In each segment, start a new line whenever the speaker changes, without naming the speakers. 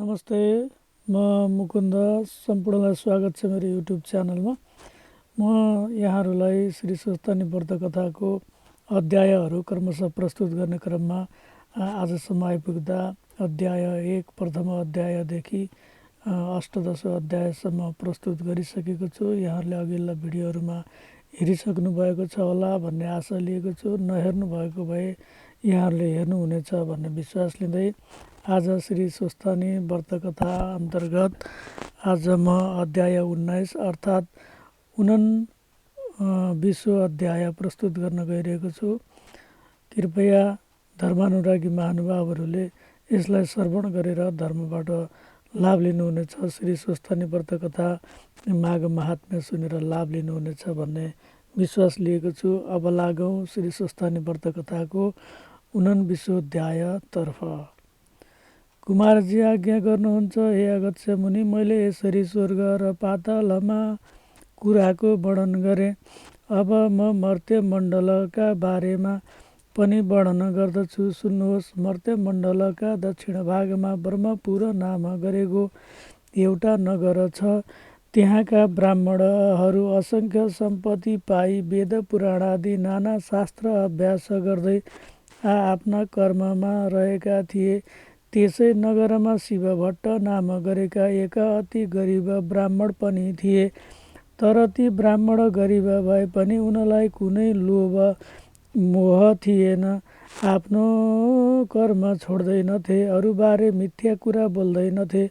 नमस्ते, म मुकुन्द। सम्पूर्णलाई स्वागत छ मेरो युट्युब च्यानलमा। म यहाँहरूलाई श्री स्वस्थानी व्रत कथाको अध्यायहरू क्रमशः प्रस्तुत गर्ने क्रममा आजसम्म आइपुग्दा अध्याय 1 प्रथम अध्यायदेखि अष्टदश अध्यायसम्म प्रस्तुत गरिसकेको छु। यहाँहरूले अघिल्ला भिडियोहरूमा हेरिसक्नु भएको छ होला भन्ने आशा लिएको छु। नहेर्नु भएको भए यहाँहरूले हेर्नुहुनेछ भन्ने विश्वास लिँदै आज श्री स्वस्थानी व्रत कथा अन्तर्गत आज म अध्याय 19 अर्थात् 20 अध्याय प्रस्तुत गर्न गइरहेको छु। कृपया धर्मानुरागी महानुभावहरूले यसलाई श्रवण गरेर धर्मबाट लाभ लिनुहुनेछ। श्री स्वस्थानी व्रत कथा माघ महात्म्य सुनेर लाभ लिनुहुनेछ भन्ने विश्वास लिएको छु। अब लागौँ श्री स्वस्थानी व्रत कथाको 29 अध्यायतर्फ। कुमारजी आज्ञा गर्नुहुन्छ, हे अगस्त्य मुनि, मैले यसरी स्वर्ग र पातालमा कुराको वर्णन गरेँ। अब म मर्त्य मण्डलका बारेमा पनि वर्णन गर्दछु, सुन्नुहोस्। मर्त्य मण्डलका दक्षिण भागमा ब्रह्मपुर नाम गरेको एउटा नगर छ। त्यहाँका ब्राह्मणहरू असङ्ख्य सम्पत्ति पाई वेद पुराण आदि नाना शास्त्र अभ्यास गर्दै आफ्ना कर्ममा रहेका थिए। त्यसै नगरमा शिवभट्ट नाम गरेका एक अति गरिब ब्राह्मण पनि थिए। तर ती ब्राह्मण गरिब भए पनि उनलाई कुनै लोभ मोह थिएन। आफ्नो कर्म छोड्दैनथे, अरूबारे मिथ्या कुरा बोल्दैनथे।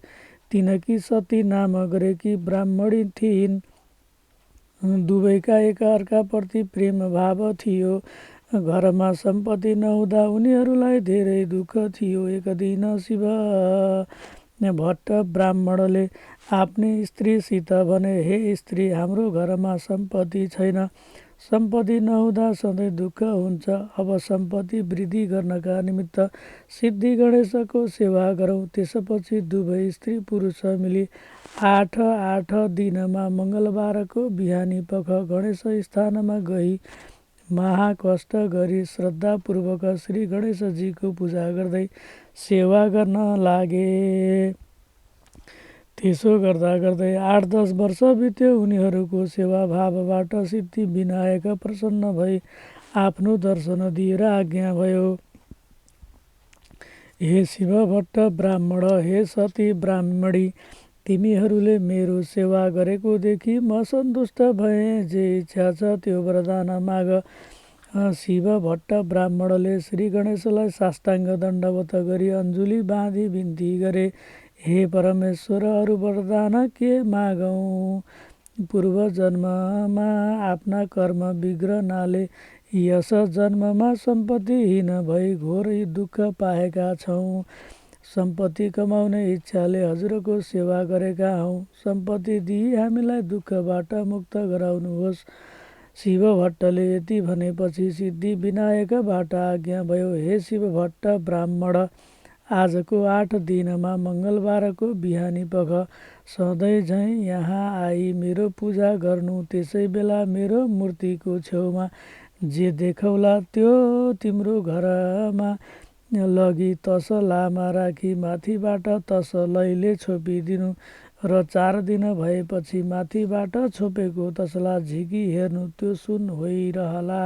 तिनकी सती नाम गरेकी ब्राह्मणी थिइन्। दुवैका एकअर्काप्रति प्रेम भाव थियो। घरमा सम्पत्ति नहुँदा उनीहरूलाई धेरै दुःख थियो। एक दिन शिव भट्ट ब्राह्मणले आफ्नी स्त्रीसित भने, हे स्त्री, हाम्रो घरमा सम्पत्ति छैन। सम्पत्ति नहुँदा सधैँ दुःख हुन्छ। अब सम्पत्ति वृद्धि गर्नका निमित्त सिद्धि गणेशको सेवा गरौँ। त्यसपछि दुवै स्त्री पुरुष मिली 8 दिनमा मङ्गलबारको बिहानी पख गणेश स्थानमा गई महाकष्ट गरी श्रद्धापूर्वक श्री गणेशजीको पूजा गर्दै सेवा गर्न लागे। त्यसो गर्दा गर्दै 8-10 वर्ष बित्यो। उनीहरूको सेवा भावबाट सिद्धि विनायक प्रसन्न भई आफ्नो दर्शन दिएर आज्ञा भयो, हे शिव भट्ट ब्राह्मण, हे सती ब्राह्मणी, तिमीहरूले मेरो सेवा गरेको देखि म सन्तुष्ट भएँ। जे इच्छा छ त्यो वरदान माग। शिव भट्ट ब्राह्मणले श्री गणेशलाई साष्टाङ्ग दण्डवत गरी अञ्जुली बाँधी बिन्ती गरे, हे परमेश्वर, अरू वरदान के मागौँ? पूर्व जन्ममा आफ्ना कर्म बिग्रनाले यस जन्ममा सम्पत्तिहीन भई घोर दुःख पाएका छौँ। सम्पत्ति कमाउने इच्छाले हजुरको सेवा गरेका हौँ। सम्पत्ति दिई हामीलाई दुःखबाट मुक्त गराउनुहोस्। शिव भट्टले यति भनेपछि सिद्धि विनायकबाट आज्ञा भयो, हे शिव भट्ट ब्राह्मण, आजको 8 दिनमा मङ्गलबारको बिहानी पख सधैँ झैँ यहाँ आई मेरो पूजा गर्नु। त्यसै बेला मेरो मूर्तिको छेउमा जे देखौला त्यो तिम्रो घरमा लगी तसलामा राखी माथिबाट तसलैले छोपिदिनु र 4 दिन भएपछि माथिबाट छोपेको तसला झिकी हेर्नु, त्यो सुन होइरहला।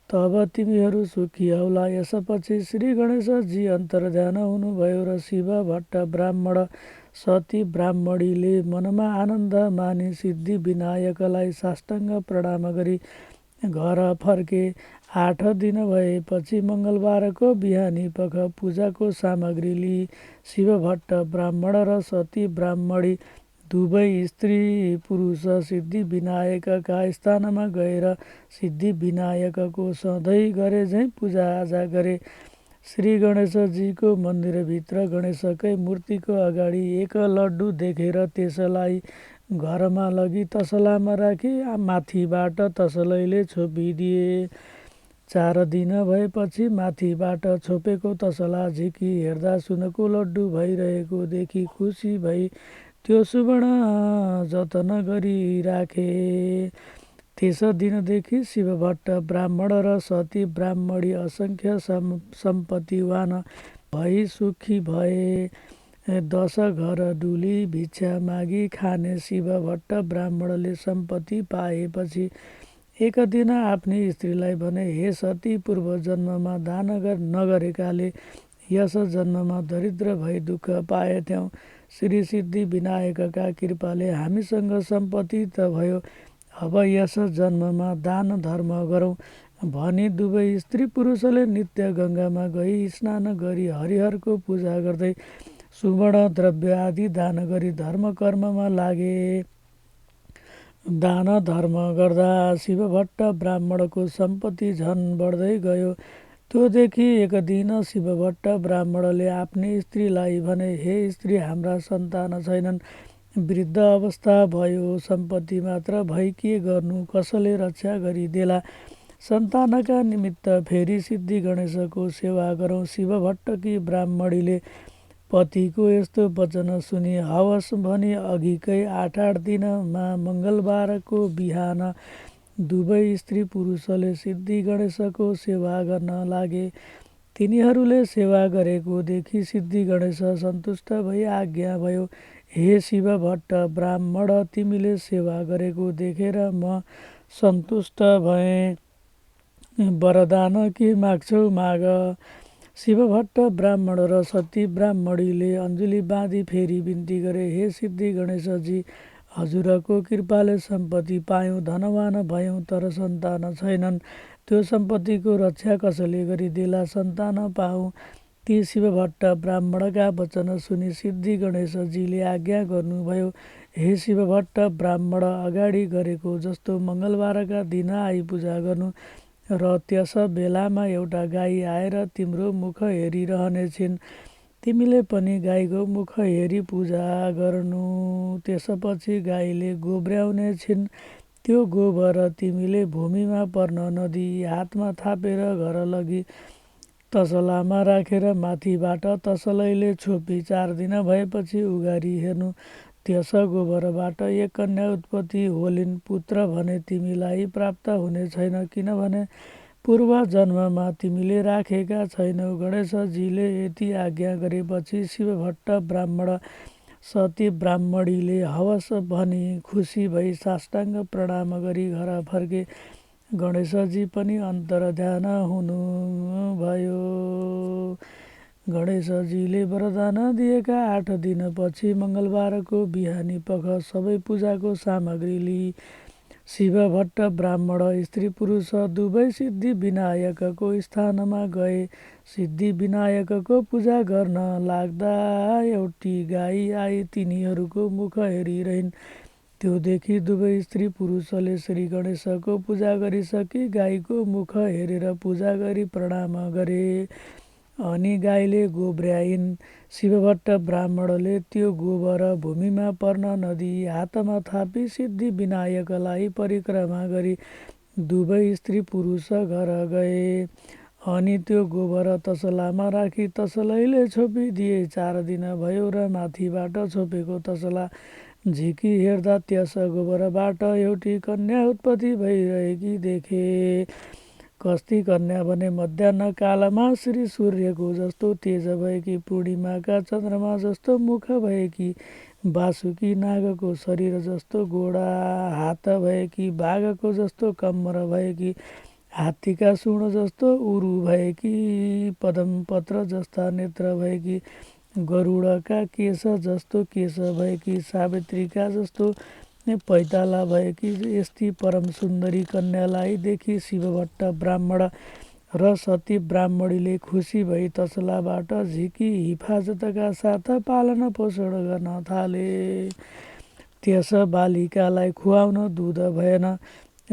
तब तिमीहरू सुखी हौला। यसपछि श्री गणेशजी अन्तर्ध्यान हुनुभयो र शिव भट्ट ब्राह्मण सती ब्राह्मणीले मनमा आनन्द मानी सिद्धि विनायकलाई साष्टाङ्ग प्रणाम गरी घर फर्के। 8 दिन भएपछि मङ्गलबारको बिहानी पख पूजाको सामग्री लिई शिव भट्ट ब्राह्मण र सती ब्राह्मणी दुवै स्त्री पुरुष सिद्धि विनायकका स्थानमा गएर सिद्धि विनायकको सधैँ गरे झैँ पूजाआजा गरे। श्री गणेशजीको मन्दिरभित्र गणेशकै मूर्तिको अगाडि एक लड्डु देखेर त्यसलाई घरमा लगी तसलामा राखी माथिबाट तसलैले छोपिदिए। 4 दिन भएपछि माथिबाट छोपेको तसला झिकी हेर्दा सुनको लड्डु भइरहेको देखि खुसी भई त्यो सुवर्ण जतन गरी राखे। त्यस दिनदेखि शिव भट्ट ब्राह्मण र सती ब्राह्मणी असङ्ख्य सम्पत्तिवान भई सुखी भए। 10 घर डुली भिक्षा मागी खाने शिव भट्ट ब्राह्मणले सम्पत्ति पाएपछि एक दिन आफ्नी स्त्रीलाई भने, हे सती, पूर्व जन्ममा दान नगरेकाले यस जन्ममा दरिद्र भई दुःख पाएथ्यौँ। श्री सिद्धि विनायकका कृपाले हामीसँग सम्पत्ति त भयो, अब यस जन्ममा दान धर्म गरौँ भनी दुवै स्त्री पुरुषले नित्य गङ्गामा गई स्नान गरी हरिहरको पूजा गर्दै सुवर्ण द्रव्य आदि दान गरी धर्म कर्ममा लागे। दान धर्म गर्दा शिवभट्ट ब्राह्मणको सम्पत्ति झन बढ्दै गयो। त्यो देखि एक दिन शिवभट्ट ब्राह्मणले आफ्नी स्त्रीलाई भने, हे स्त्री, हाम्रा सन्तान छैनन्, वृद्ध अवस्था भयो, सम्पत्ति मात्र भई के गर्नु, कसले रक्षा गरिदेला। सन्तानका निमित्त फेरि सिद्धि गणेशको सेवा गरौँ। शिवभट्टकी ब्राह्मणीले पतिको यस्तो वचन सुनि हवस् भनी अघिकै 8 दिनमा मङ्गलबारको बिहान दुवै स्त्री पुरुषले सिद्धि गणेशको सेवा गर्न लागे। तिनीहरूले सेवा गरेको देखि सिद्धि गणेश सन्तुष्ट भई आज्ञा भयो, हे शिवभट्ट ब्राह्मण, तिमीले सेवा गरेको देखेर म सन्तुष्ट भएँ। वरदान के माग्छौ माग। शिवभट्ट ब्राह्मण र सती ब्राह्मणीले अञ्जुली बाँधी फेरि बिन्ती गरे, हे सिद्धि गणेशजी, हजुरको कृपाले सम्पत्ति पायौँ, धनवान भयौँ, तर सन्तान छैनन्। त्यो सम्पत्तिको रक्षा कसले गरिदेला, सन्तान पाऊँ। ती शिवभट्ट ब्राह्मणका वचन सुनि सिद्धि गणेशजीले आज्ञा गर्नुभयो, हे शिवभट्ट ब्राह्मण, अगाडि गरेको जस्तो मङ्गलबारका दिन आई पूजा गर्नु र त्यस बेलामा एउटा गाई आएर तिम्रो मुख हेरिरहनेछिन्। तिमीले पनि गाईको मुख हेरी पूजा गर्नु। त्यसपछि गाईले गोब्र्याउने छिन्। त्यो गोबर तिमीले भूमिमा पर्न नदी हातमा थापेर घर लगी तसलामा राखेर माथिबाट तसलैले छोपी 4 दिन भएपछि उगारी हेर्नु। त्यस गोबरबाट एक कन्या उत्पत्ति होलिन्। पुत्र भने तिमीलाई प्राप्त हुने छैन, किनभने पूर्व जन्ममा तिमीले राखेका छैनौ। गणेशजीले यति आज्ञा गरेपछि शिवभट्ट ब्राह्मण सती ब्राह्मणीले हवस् भनी खुसी भई साष्टाङ्ग प्रणाम गरी घर फर्के। गणेशजी पनि अन्तर्ध्यान हुनुभयो। गणेशजीले वरदान दिएका 8 दिनपछि मङ्गलबारको बिहानी पख सबै पूजाको सामग्री लिई शिवभट्ट ब्राह्मण स्त्री पुरुष दुवै सिद्धि विनायकको स्थानमा गए। सिद्धि विनायकको पूजा गर्न लाग्दा एउटी गाई आई तिनीहरूको मुख हेरिरहिन्। त्यो देखि दुवै स्त्री पुरुषले श्री गणेशको पूजा गरिसकी गाईको मुख हेरेर पूजा गरी प्रणाम गरे। अनि गाईले गोब्र्याइन्। शिवभट्ट ब्राह्मणले त्यो गोबर भूमिमा पर्न नदी हातमा थापी सिद्धि विनायकलाई परिक्रमा गरी दुवै स्त्री पुरुष घर गए। अनि त्यो गोबर तसलामा राखी तसलैले छोपिदिए। 4 दिन भयो र माथिबाट छोपेको तसला झिकी हेर्दा त्यस गोबरबाट एउटी कन्या उत्पत्ति भइरहेकी देखे। कस्ती कन्या भने मध्याह्न कालमा श्री सूर्यको जस्तो तेज भएकी, पूर्णिमाका चन्द्रमा जस्तो मुख भएकी, बासुकी नागको शरीर जस्तो गोडा हात भएकी, बाघको जस्तो कम्मर भएकी, हात्तीका सुँड जस्तो उरु भएकी, पदमपत्र जस्ता नेत्र भएकी, गरुडका केश जस्तो केश भएकी, सावित्रीका जस्तो पैताला भएकी यस्ती परम सुन्दरी कन्यालाई देखि शिवभट्ट ब्राह्मण र सती ब्राह्मणीले खुसी भई तसलाबाट झिकी हिफाजतका साथ पालन पोषण गर्न थाले। त्यस बालिकालाई खुवाउन दुध भएन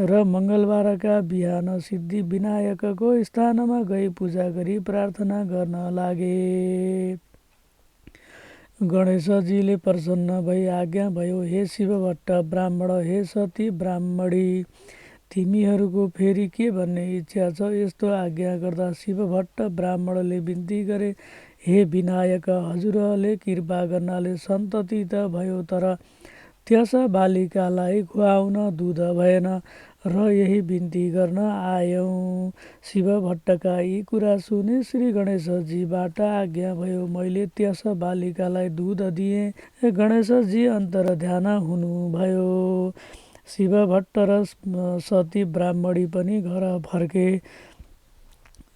र मङ्गलबारका बिहान सिद्धि विनायकको स्थानमा गई पूजा गरी प्रार्थना गर्न लागे। गणेशजीले प्रसन्न भई आज्ञा भयो, हे शिवभट्ट ब्राह्मण, हे सती ब्राह्मणी, तिमीहरूको फेरि के भन्ने इच्छा छ, यस्तो आज्ञा गर्दा शिवभट्ट ब्राह्मणले बिन्ती गरे, हे विनायक, हजुरले कृपा गर्नाले सन्तति त भयो, तर त्यस बालिकालाई खुवाउन दुध भएन। र यही बिन्ती गर्न आयौँ। शिव भट्टका यी कुरा सुने श्री गणेशजीबाट आज्ञा भयो। मैले त्यस बालिकालाई दुध दिएँ। गणेशजी अन्तर ध्यान हुनुभयो। शिव भट्ट र सती ब्राह्मणी पनि घर फर्के।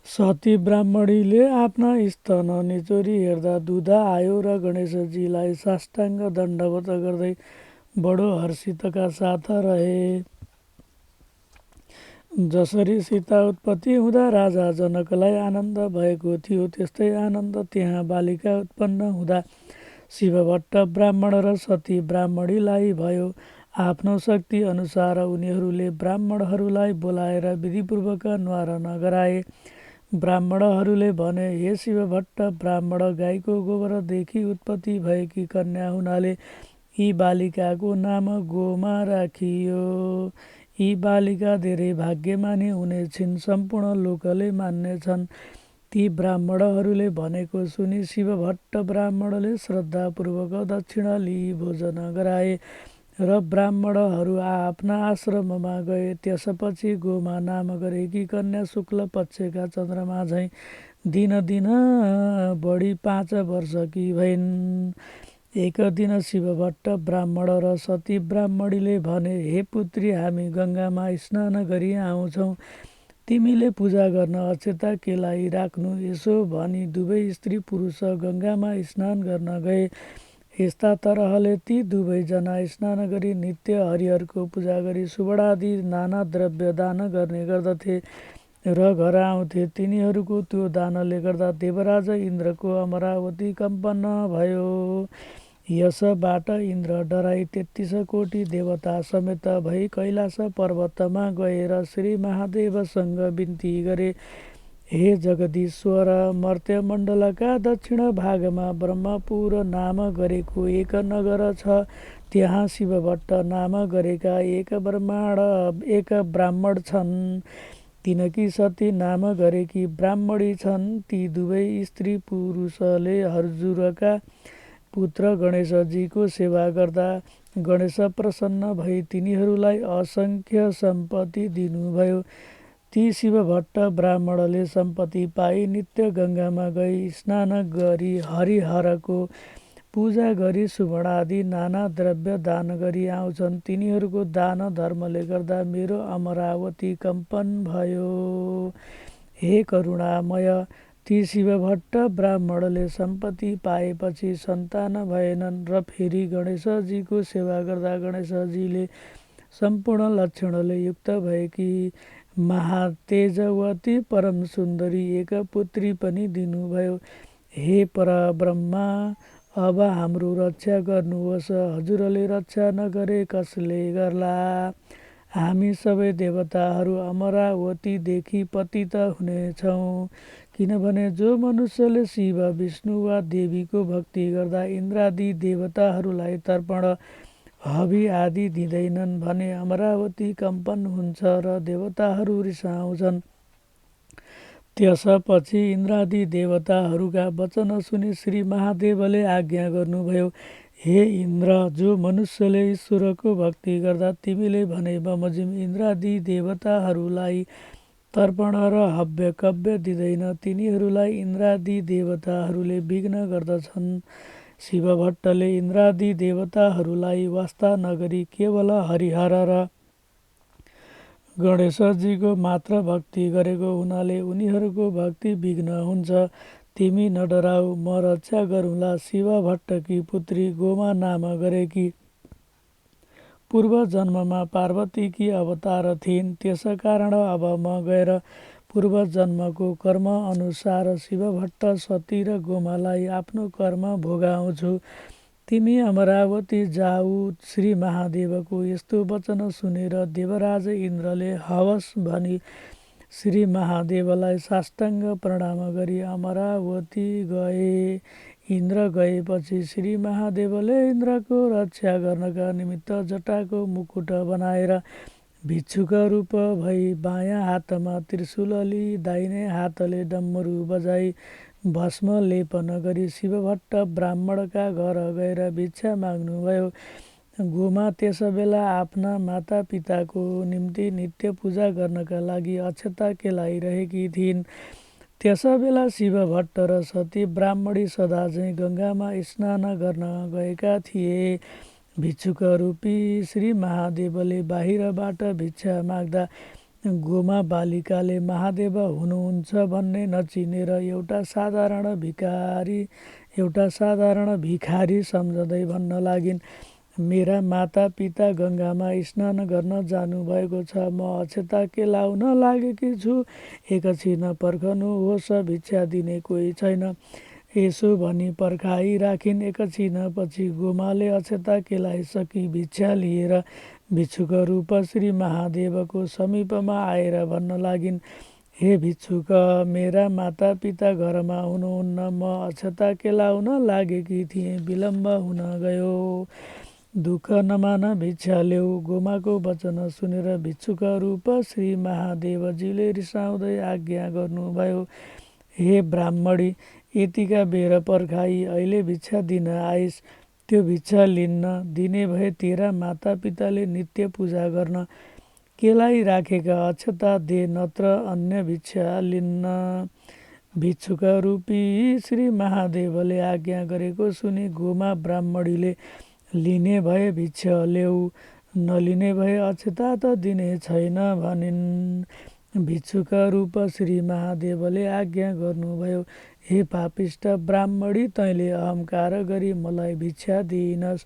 सती ब्राह्मणीले आफ्ना स्तन निचोरी हेर्दा दुध आयो र गणेशजीलाई साष्टाङ्ग दण्डवत गर्दै बडो हर्षितका साथ रहे। जसरी सीता उत्पत्ति हुँदा राजा जनकलाई आनन्द भएको थियो, त्यस्तै आनन्द त्यहाँ बालिका उत्पन्न हुँदा शिवभट्ट ब्राह्मण र सती ब्राह्मणीलाई भयो। आफ्नो शक्ति अनुसार उनीहरूले ब्राह्मणहरूलाई बोलाएर विधिपूर्वक न्वारन गराए। ब्राह्मणहरूले भने, हे शिवभट्ट ब्राह्मण, गाईको गोबरदेखि उत्पत्ति भएकी कन्या हुनाले यी बालिकाको नाम गोमा राखियो। यी बालिका धेरै भाग्यमानी हुनेछिन्, सम्पूर्ण लोकले मान्नेछन्। ती ब्राह्मणहरूले भनेको सुनि शिवभट्ट ब्राह्मणले श्रद्धापूर्वक दक्षिणा लिई भोजन गराए र ब्राह्मणहरू आफ्ना आश्रममा गए। त्यसपछि गोमा नाम गरेकी कन्या शुक्ल पक्षका चन्द्रमा झैँ दिन बढी 5 वर्षकी भइन्। एक दिन शिवभट्ट ब्राह्मण र सती ब्राह्मणीले भने, हे पुत्री, हामी गङ्गामा स्नान गरी आउँछौँ। तिमीले पूजा गर्न अक्षता केलाई राख्नु। यसो भनी दुवै स्त्री पुरुष गङ्गामा स्नान गर्न गए। यस्ता तरहले ती दुवैजना स्नान गरी नित्य हरिहरको पूजा गरी सुवर्ण नाना द्रव्य दान गर्ने गर्दथे र घर आउँथे। तिनीहरूको त्यो दानले गर्दा देवराज इन्द्रको अमरावती कम्पन भयो। यसबाट इन्द्र डराई 33 कोटी देवता समेत भई कैलाश पर्वतमा गएर श्री महादेवसँग बिन्ती गरे, हे जगदीश्वर, मर्त्यमण्डलका दक्षिण भागमा ब्रह्मपुर नाम गरेको एक नगर छ। त्यहाँ शिवभट्ट नाम गरेका एक ब्राह्मण छन्। तिनकी सती नाम गरेकी ब्राह्मणी छन्। ती दुवै स्त्री पुरुषले हजुरका पुत्र गणेशजीको सेवा गर्दा गणेश प्रसन्न भई तिनीहरूलाई असङ्ख्य सम्पत्ति दिनुभयो। ती शिवभट्ट ब्राह्मणले सम्पत्ति पाई नित्य गङ्गामा गई स्नान गरी हरिहरको पूजा गरी सुवर्ण नाना द्रव्य दान गरी आउँछन्। तिनीहरूको दान धर्मले गर्दा मेरो अमरावती कम्पन भयो। हे करुणामय, ती शिवभट्ट ब्राह्मणले सम्पत्ति पाएपछि सन्तान भएनन् र फेरि गणेशजीको सेवा गर्दा गणेशजीले सम्पूर्ण लक्षणले युक्त भएकी महातेजवती परम सुन्दरी एक पुत्री पनि दिनुभयो। हे परब्रह्मा, अब हाम्रो रक्षा गर्नुहोस्। हजुरले रक्षा नगरे कसले गर्ला? हामी सबै देवताहरू अमरावतीदेखि पतित हुनेछौँ। किनभने जो मनुष्यले शिव, विष्णु वा देवीको भक्ति गर्दा इन्द्रादि देवताहरूलाई तर्पण हवि आदि दिँदैनन् भने अमरावती कम्पन हुन्छ र देवताहरू रिसाउँछन्। त्यसपछि इन्द्रादि देवताहरूका वचन सुनि श्री महादेवले आज्ञा गर्नुभयो, हे इन्द्र, जो मनुष्यले ईश्वरको भक्ति गर्दा तिमीले भने बमोजिम इन्द्रादि देवताहरूलाई तर्पण र हव्य कव्य दिँदैन, तिनीहरूलाई इन्द्रादि देवताहरूले विघ्न गर्दछन्। शिवभट्टले इन्द्रादि देवताहरूलाई वास्ता नगरी केवल हरिहर र गणेशजीको मात्र भक्ति गरेको हुनाले उनीहरूको भक्ति विघ्न हुन्छ। तिमी नडराऊ, म रक्षा गरौँला। शिवभट्टकी पुत्री गोमा नाम गरेकी पूर्व जन्ममा पार्वतीकी अवतार थिइन्। त्यसकारण अब म गएर पूर्व जन्मको कर्म अनुसार शिवभट्ट, सती र गोमालाई आफ्नो कर्म भोगाउँछु। तिमी अमरावती जाऊ। श्री महादेवको यस्तो वचन सुनेर देवराज इन्द्रले हवस् भनी श्री महादेवलाई साष्टाङ्ग प्रणाम गरी अमरावती गए। इन्द्र गएपछि श्री महादेवले इन्द्रको रक्षा गर्नका निमित्त जटाको मुकुट बनाएर भिक्षुक रूप भई बायाँ हातमा त्रिशूल लिई दाहिने हातले डम्बरू बजाई भस्म लेपन गरी शिवभट्ट ब्राह्मणका घर गएर भिक्षा माग्नुभयो। गोमा त्यसबेला आफ्ना मातापिताको निम्ति नित्य पूजा गर्नका लागि अक्षता केलाइरहेकी थिइन्। त्यसबेला शिव भट्ट र सती ब्राह्मणी सदा चाहिँ गङ्गामा स्नान गर्न गएका थिए। भिक्षुक रूपी श्री महादेवले बाहिरबाट भिक्षा माग्दा गोमा बालिकाले महादेव हुनुहुन्छ भन्ने नचिनेर एउटा साधारण भिखारी सम्झँदै भन्न लागिन्, मेरा माता पिता गङ्गामा स्नान गर्न जानुभएको छ, म अक्षता केलाउन लागेकी छु, एकछिन पर्खनुहोस्, भिक्षा दिने कोही छैन। यसो भनी पर्खाइराखिन्। एकछिनपछि गोमाले अक्षता केलाइसकी भिक्षा लिएर भिक्षुक रूप श्री महादेवको समीपमा आएर भन्न लागिन्, हे भिक्षुक, मेरा माता पिता घरमा हुनुहुन्न, म अक्षता केलाउन लागेकी थिएँ, विलम्ब हुन गयो, दुःख नमान भिक्षा ल्याऊ। गोमाको वचन सुनेर भिक्षुक रूप श्री महादेवजीले रिसाउँदै आज्ञा गर्नुभयो, हे ब्राह्मणी, यतिका बेर पर्खाई अहिले भिक्षा दिन आइस, त्यो भिक्षा लिन्न दिने भए तेरा माता पिताले नित्य पूजा गर्न केलाइराखेका अक्षता दे, नत्र अन्य भिक्षा लिन्न। भिक्षुक रूपी श्री महादेवले आज्ञा गरेको सुनि गोमा ब्राह्मणीले लिने भए भिक्षा ल्याऊ, नलिने भए अक्षता त दिने छैन भनिन्। भिक्षुक रूप श्री महादेवले आज्ञा गर्नुभयो, हे पापिष्ट ब्राह्मणी, तैँले अहङ्कार गरी मलाई भिक्षा दिइनस्,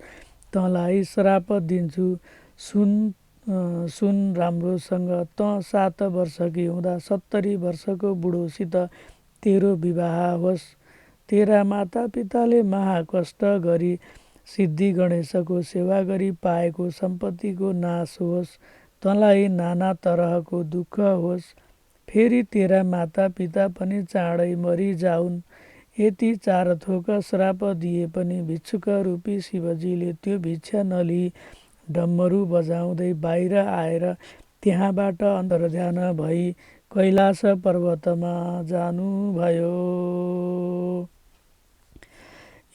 तँलाई श्राप दिन्छु। सुन राम्रोसँग, त 7 वर्षकी हुँदा 70 वर्षको बुढोसित तेरो विवाह होस्, तेरा माता पिताले महाकष्ट गरी सिद्धि गणेशको सेवा गरी पाएको सम्पत्तिको नाश होस्, तँलाई नाना तरहको दुःख होस्, फेरि तेरा माता पिता पनि चाँडै मरिजाउन्। यति 4 थोक श्राप दिए पनि भिक्षुक रूपी शिवजीले त्यो भिक्षा नलिई डम्बरू बजाउँदै बाहिर आएर त्यहाँबाट अन्तर्ध्यान भई कैलाश पर्वतमा जानुभयो।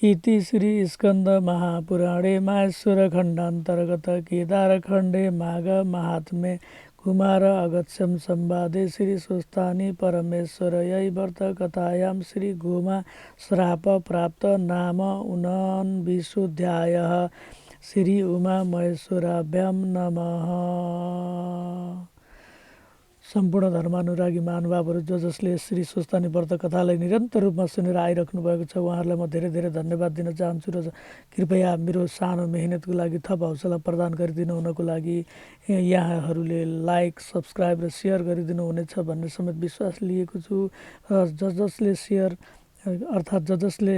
इति श्री स्कन्द महापुराणे माहेश्वर खण्डान्तर्गत केदारखण्डे माघ महात्म्ये कुमार अगस्त्यं संवादे श्री स्वस्थानी परमेश्वरयै व्रत कथायां श्री गोमा श्राप प्राप्त नाम 49 श्री उमा महेश्वराभ्यां नमः। सम्पूर्ण धर्मानुरागी महानुभावहरू जसले श्री स्वस्थानी व्रत कथालाई निरन्तर रूपमा सुनेर आइराख्नु भएको छ, उहाँहरूलाई म धेरै धेरै धन्यवाद दिन चाहन्छु र कृपया मेरो सानो मेहनतको लागि थप हौसला प्रदान गरिदिनु हुनको लागि यहाँहरूले लाइक, सब्सक्राइब र सेयर गरिदिनु हुनेछ भन्ने समेत विश्वास लिएको छु। र जसले सेयर अर्थात् जसले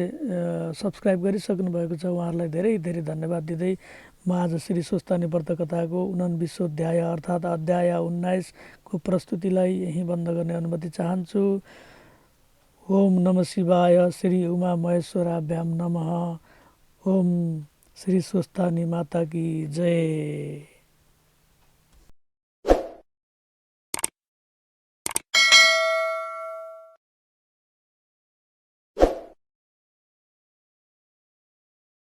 सब्सक्राइब गरिसक्नु भएको छ उहाँहरूलाई धेरै धेरै धन्यवाद दिँदै म आज श्री स्वस्थानी व्रत कथाको 49 अध्याय अर्थात् अध्याय 19 को प्रस्तुतिलाई यहीँ बन्द गर्ने अनुमति चाहन्छु। ओम नमः शिवाय। श्री उमा महेश्वराभ्यां नमः। ओम श्री स्वस्थानी माता की जय।